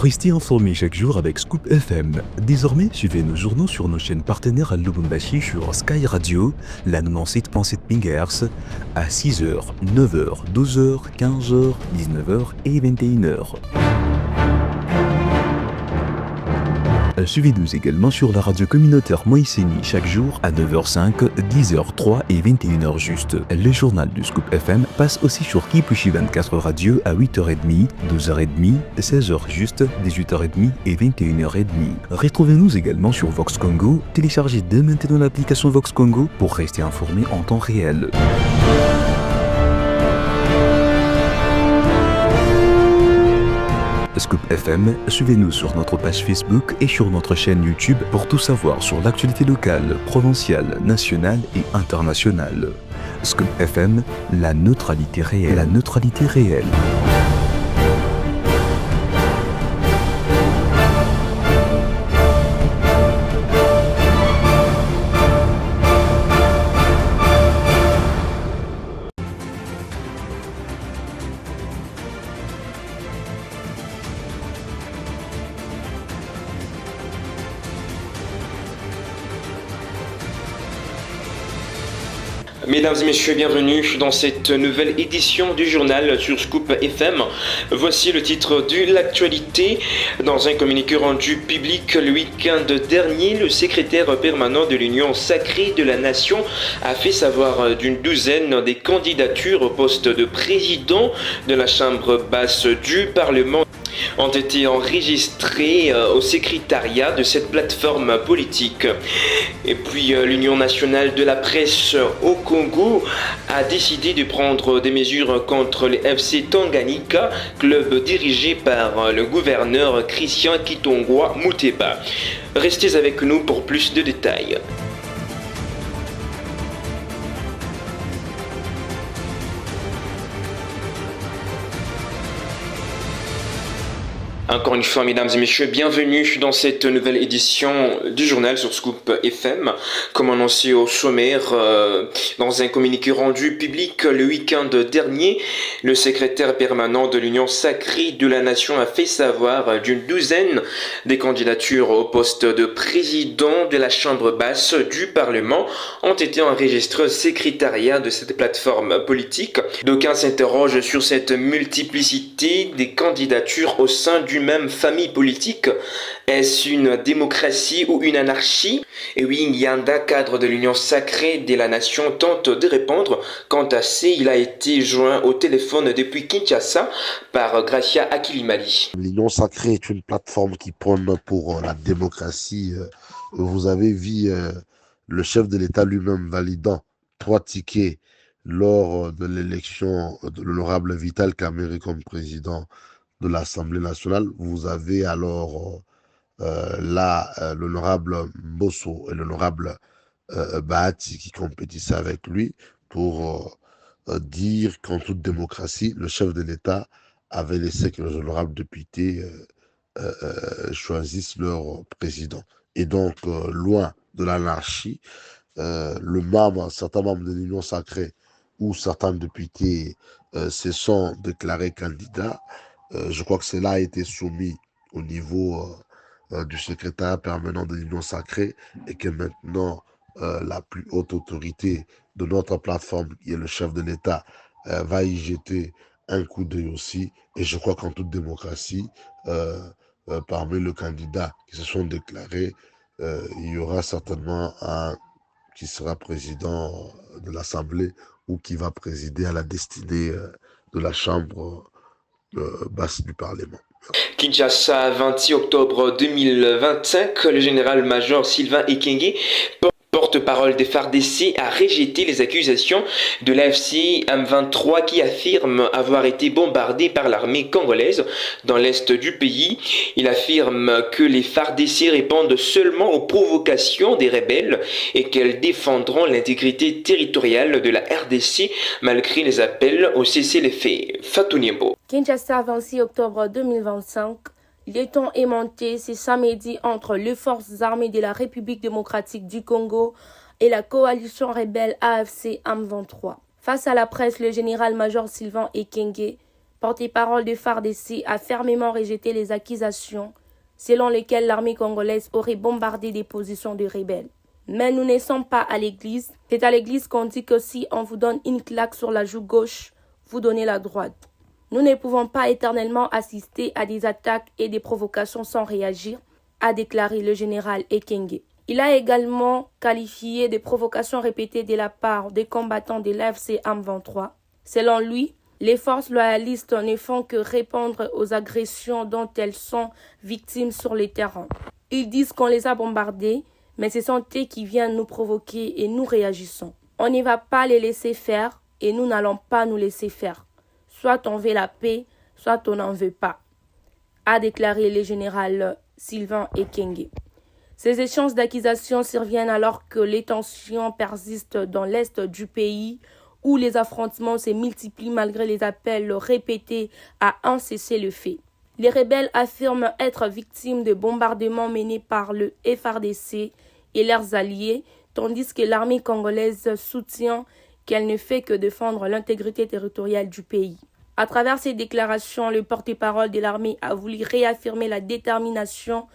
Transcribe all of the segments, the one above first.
Restez informés chaque jour avec Scoop FM. Désormais, suivez nos journaux sur nos chaînes partenaires à Lubumbashi sur Sky Radio, la 97.7 MHz, à 6h, 9h, 12h, 15h, 19h et 21h. Suivez-nous également sur la radio communautaire Moïseni chaque jour à 9h05, 10h03 et 21h juste. Le journal du Scoop FM passe aussi sur Kipushi 24 Radio à 8h30, 12h30, 16h juste, 18h30 et 21h30. Retrouvez-nous également sur Vox Congo. Téléchargez dès maintenant l'application Vox Congo pour rester informé en temps réel. Scoop FM, suivez-nous sur notre page Facebook et sur notre chaîne YouTube pour tout savoir sur l'actualité locale, provinciale, nationale et internationale. Scoop FM, la neutralité réelle. La neutralité réelle. Mesdames et messieurs, bienvenue dans cette nouvelle édition du journal sur Scoop FM. Voici le titre de l'actualité. Dans un communiqué rendu public le week-end dernier, le secrétaire permanent de l'Union sacrée de la Nation a fait savoir d'une douzaine des candidatures au poste de président de la Chambre basse du Parlement ont été enregistrés au secrétariat de cette plateforme politique. Et puis l'Union nationale de la presse au Congo a décidé de prendre des mesures contre les FC Tanganyika, club dirigé par le gouverneur Christian Kitongwa Muteba. Restez avec nous pour plus de détails. Encore une fois, mesdames et messieurs, bienvenue dans cette nouvelle édition du journal sur Scoop FM. Comme annoncé au sommaire, dans un communiqué rendu public le week-end dernier, le secrétaire permanent de l'Union sacrée de la Nation a fait savoir d'une douzaine des candidatures au poste de président de la Chambre basse du Parlement ont été enregistrées au secrétariat de cette plateforme politique. D'aucuns s'interrogent sur cette multiplicité des candidatures au sein d'une même famille politique. Est-ce une démocratie ou une anarchie? Et oui, Nyanda, cadre de l'Union sacrée de la Nation, tente de répondre. Quant à ça, il a été joint au téléphone depuis Kinshasa par Gracia Akilimali. L'Union sacrée est une plateforme qui prône pour la démocratie. Vous avez vu le chef de l'État lui-même validant 3 tickets lors de l'élection de l'honorable Vital Kamerhe comme président de l'Assemblée nationale. Vous avez alors l'honorable Mbosso et l'honorable Bahati qui compétissaient avec lui pour dire qu'en toute démocratie, le chef de l'État avait laissé que les honorables députés choisissent leur président. Et donc, loin de l'anarchie, certains membres de l'Union sacrée ou certains députés se sont déclarés candidats. Je crois que cela a été soumis au niveau du secrétaire permanent de l'Union sacrée et que maintenant la plus haute autorité de notre plateforme, qui est le chef de l'État, va y jeter un coup d'œil aussi. Et je crois qu'en toute démocratie, parmi les candidats qui se sont déclarés, il y aura certainement un qui sera président de l'Assemblée ou qui va présider à la destinée de la Chambre basse du Parlement. Kinshasa, 26 octobre 2025, le général-major Sylvain Ekenge, porte-parole des FARDC, a rejeté les accusations de l'AFC M23 qui affirme avoir été bombardé par l'armée congolaise dans l'est du pays. Il affirme que les FARDC répondent seulement aux provocations des rebelles et qu'elles défendront l'intégrité territoriale de la RDC malgré les appels au cessez-le-feu. Fatou Niembo. Kinshasa, 26 octobre 2025. L'étang aimanté ce samedi entre les forces armées de la République démocratique du Congo et la coalition rebelle AFC M23. Face à la presse, le général-major Sylvain Ekenge, porte-parole de FARDC, a fermement rejeté les accusations selon lesquelles l'armée congolaise aurait bombardé des positions de rebelles. Mais nous ne sommes pas à l'église. C'est à l'église qu'on dit que si on vous donne une claque sur la joue gauche, vous donnez la droite. Nous ne pouvons pas éternellement assister à des attaques et des provocations sans réagir, a déclaré le général Ekenge. Il a également qualifié de provocations répétées de la part des combattants de l'AFC M23. Selon lui, les forces loyalistes ne font que répondre aux agressions dont elles sont victimes sur le terrain. Ils disent qu'on les a bombardés, mais ce sont eux qui viennent nous provoquer et nous réagissons. On ne va pas les laisser faire et nous n'allons pas nous laisser faire. Soit on veut la paix, soit on n'en veut pas, a déclaré le général Sylvain Ekenge. Ces échanges d'accusations surviennent alors que les tensions persistent dans l'est du pays où les affrontements se multiplient malgré les appels répétés à un cessez-le-feu. Les rebelles affirment être victimes de bombardements menés par le FARDC et leurs alliés, tandis que l'armée congolaise soutient qu'elle ne fait que défendre l'intégrité territoriale du pays. À travers ces déclarations, le porte-parole de l'armée a voulu réaffirmer la détermination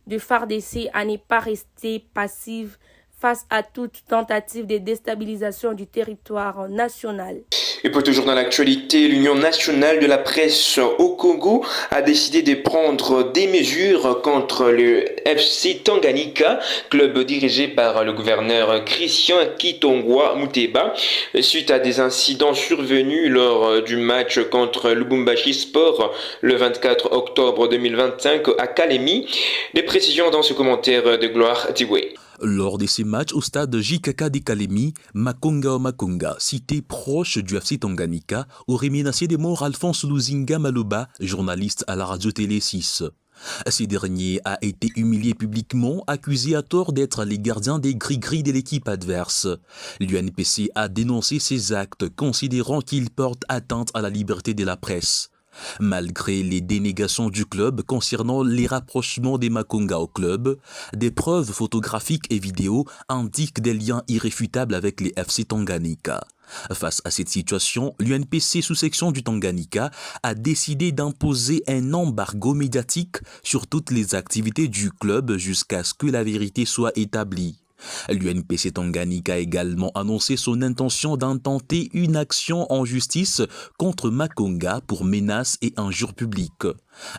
de FARDC à ne pas rester passive face à toute tentative de déstabilisation du territoire national. Et pour toujours dans l'actualité, l'Union nationale de la presse au Congo a décidé de prendre des mesures contre le FC Tanganyika, club dirigé par le gouverneur Christian Kitongwa Muteba, suite à des incidents survenus lors du match contre Lubumbashi Sport le 24 octobre 2025 à Kalemi. Des précisions dans ce commentaire de Gloire Tiwé. Lors de ces matchs au stade JKK de Kalemi, Makonga, cité proche du FC Tanganyika, aurait menacé de mort Alphonse Luzinga Maloba, journaliste à la radio-télé 6. Ce dernier a été humilié publiquement, accusé à tort d'être les gardiens des gris-gris de l'équipe adverse. L'UNPC a dénoncé ces actes, considérant qu'ils portent atteinte à la liberté de la presse. Malgré les dénégations du club concernant les rapprochements des Makonga au club, des preuves photographiques et vidéos indiquent des liens irréfutables avec les FC Tanganyika. Face à cette situation, l'UNPC sous-section du Tanganyika a décidé d'imposer un embargo médiatique sur toutes les activités du club jusqu'à ce que la vérité soit établie. L'UNPC Tanganyika a également annoncé son intention d'intenter une action en justice contre Makonga pour menaces et injures publiques.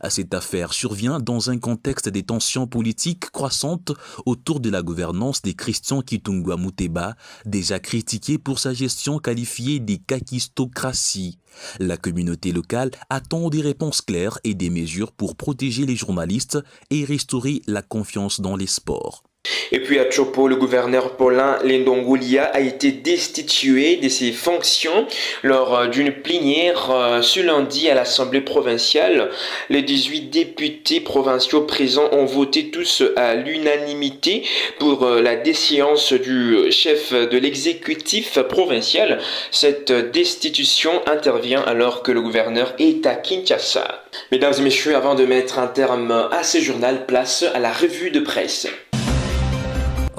Cette affaire survient dans un contexte des tensions politiques croissantes autour de la gouvernance de Christian Kitongwa Muteba, déjà critiqué pour sa gestion qualifiée des kakistocraties. La communauté locale attend des réponses claires et des mesures pour protéger les journalistes et restaurer la confiance dans les sports. Et puis à Tchopo, le gouverneur Paulin Lendongolia a été destitué de ses fonctions lors d'une plénière ce lundi à l'Assemblée provinciale. Les 18 députés provinciaux présents ont voté tous à l'unanimité pour la déchéance du chef de l'exécutif provincial. Cette destitution intervient alors que le gouverneur est à Kinshasa. Mesdames et messieurs, avant de mettre un terme à ce journal, place à la revue de presse.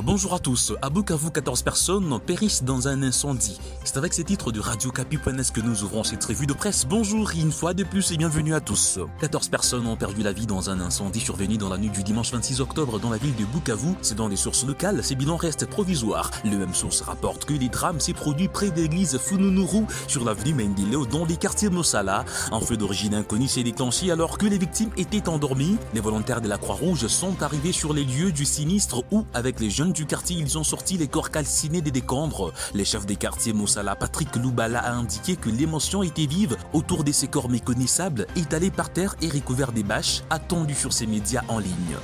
Bonjour à tous. À Bukavu, 14 personnes périssent dans un incendie. C'est avec ces titres de Radio Kapi.net que nous ouvrons cette revue de presse. Bonjour, une fois de plus et bienvenue à tous. 14 personnes ont perdu la vie dans un incendie survenu dans la nuit du dimanche 26 octobre dans la ville de Bukavu. C'est dans des sources locales, ces bilans restent provisoires. Le même source rapporte que les drames s'est produit près de l'église Fununuru sur l'avenue Mendileo dans les quartiers Mossala. Un feu d'origine inconnue s'est déclenché alors que les victimes étaient endormies. Les volontaires de la Croix-Rouge sont arrivés sur les lieux du sinistre où, avec les jeunes du quartier, ils ont sorti les corps calcinés des décombres. Les chefs des quartiers Mossala, Patrick Loubala, a indiqué que l'émotion était vive autour de ces corps méconnaissables, étalés par terre et recouverts des bâches, attendus sur ces médias en ligne.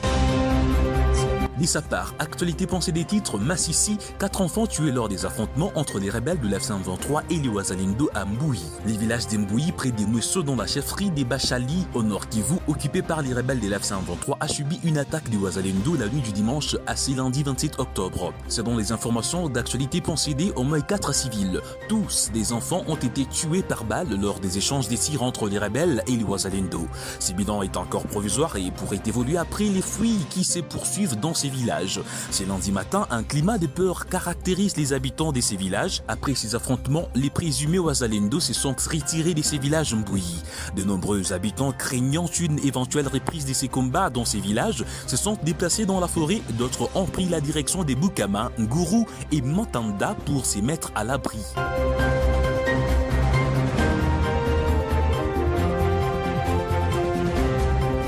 De sa part, actualité pensée des titres, Massissi, 4 enfants tués lors des affrontements entre les rebelles de l'F-123 et les Wazalendo à Mbouyi. Les villages d'Mbouyi, près des Mousso dans la chefferie des Bachali, au nord Kivu, occupé par les rebelles de l'F-123, a subi une attaque des Wazalendo la nuit du dimanche à ce lundi 27 octobre. Selon les informations d'actualité possédées, au moins 4 civils, tous des enfants, ont été tués par balle lors des échanges des tirs entre les rebelles et les Wazalendo. Ce bilan est encore provisoire et pourrait évoluer après les fouilles qui se poursuivent dans ces ces villages. C'est lundi matin, un climat de peur caractérise les habitants de ces villages. Après ces affrontements, les présumés Wazalendo se sont retirés de ces villages embrouillis. De nombreux habitants craignant une éventuelle reprise de ces combats dans ces villages se sont déplacés dans la forêt. D'autres ont pris la direction des Bukama, Nguru et Mantanda pour se mettre à l'abri.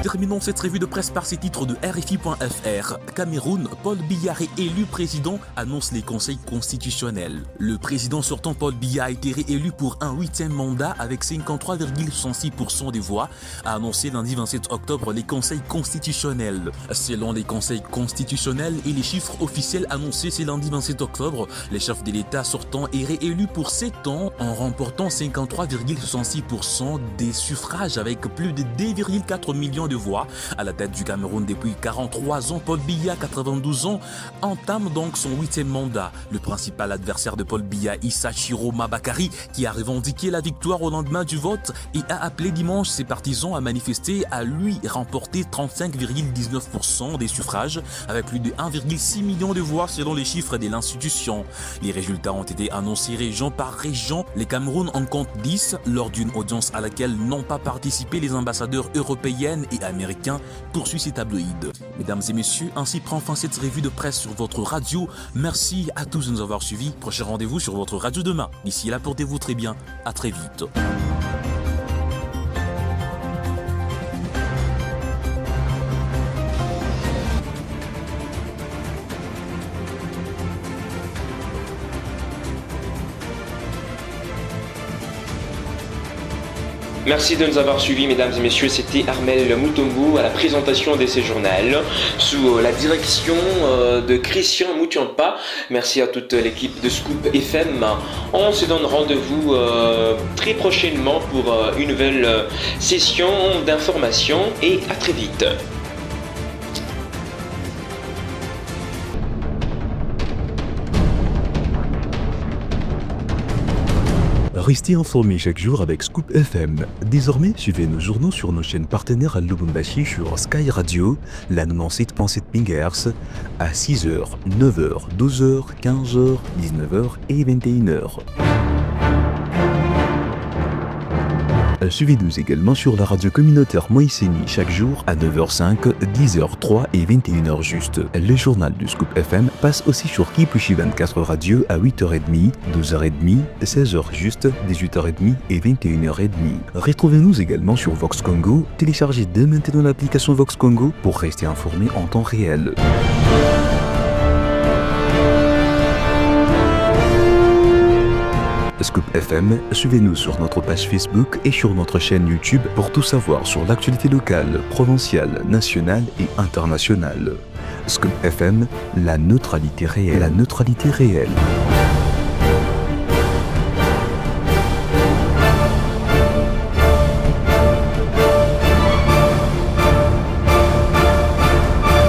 Terminons cette revue de presse par ces titres de RFI.fr. Cameroun, Paul Biya réélu président, annonce les conseils constitutionnels. Le président sortant Paul Biya a été réélu pour un 8e mandat avec 53,66% des voix, a annoncé lundi 27 octobre les conseils constitutionnels. Selon les conseils constitutionnels et les chiffres officiels annoncés ce lundi 27 octobre, le chef de l'État sortant est réélu pour 7 ans en remportant 53,66% des suffrages avec plus de 2,4 millions de voix. À la tête du Cameroun depuis 43 ans, Paul Biya, 92 ans, entame donc son 8e mandat. Le principal adversaire de Paul Biya, Issa Chiroma Bakary, qui a revendiqué la victoire au lendemain du vote et a appelé dimanche ses partisans à manifester, a lui remporté 35,19% des suffrages avec plus de 1,6 million de voix selon les chiffres de l'institution. Les résultats ont été annoncés région par région. Le Cameroun en compte 10 lors d'une audience à laquelle n'ont pas participé les ambassadeurs européennes et américain, poursuit ces tabloïds. Mesdames et messieurs, ainsi prend fin cette revue de presse sur votre radio. Merci à tous de nous avoir suivis. Prochain rendez-vous sur votre radio demain. D'ici là, portez-vous très bien. À très vite. Merci de nous avoir suivis, mesdames et messieurs. C'était Armel Moutombo à la présentation de ces journaux sous la direction de Christian Moutiampa. Merci à toute l'équipe de Scoop FM. On se donne rendez-vous très prochainement pour une nouvelle session d'information et à très vite. Restez informés chaque jour avec Scoop FM. Désormais, suivez nos journaux sur nos chaînes partenaires à Lubumbashi sur Sky Radio, la 97.7 MHz, à 6h, 9h, 12h, 15h, 19h et 21h. Suivez-nous également sur la radio communautaire Moïseni chaque jour à 9h05, 10h03 et 21h juste. Le journal du Scoop FM passe aussi sur Kipushi 24 Radio à 8h30, 12h30, 16h juste, 18h30 et 21h30. Retrouvez-nous également sur Vox Congo. Téléchargez dès maintenant l'application Vox Congo pour rester informé en temps réel. Scoop FM, suivez-nous sur notre page Facebook et sur notre chaîne YouTube pour tout savoir sur l'actualité locale, provinciale, nationale et internationale. Scoop FM, la neutralité réelle.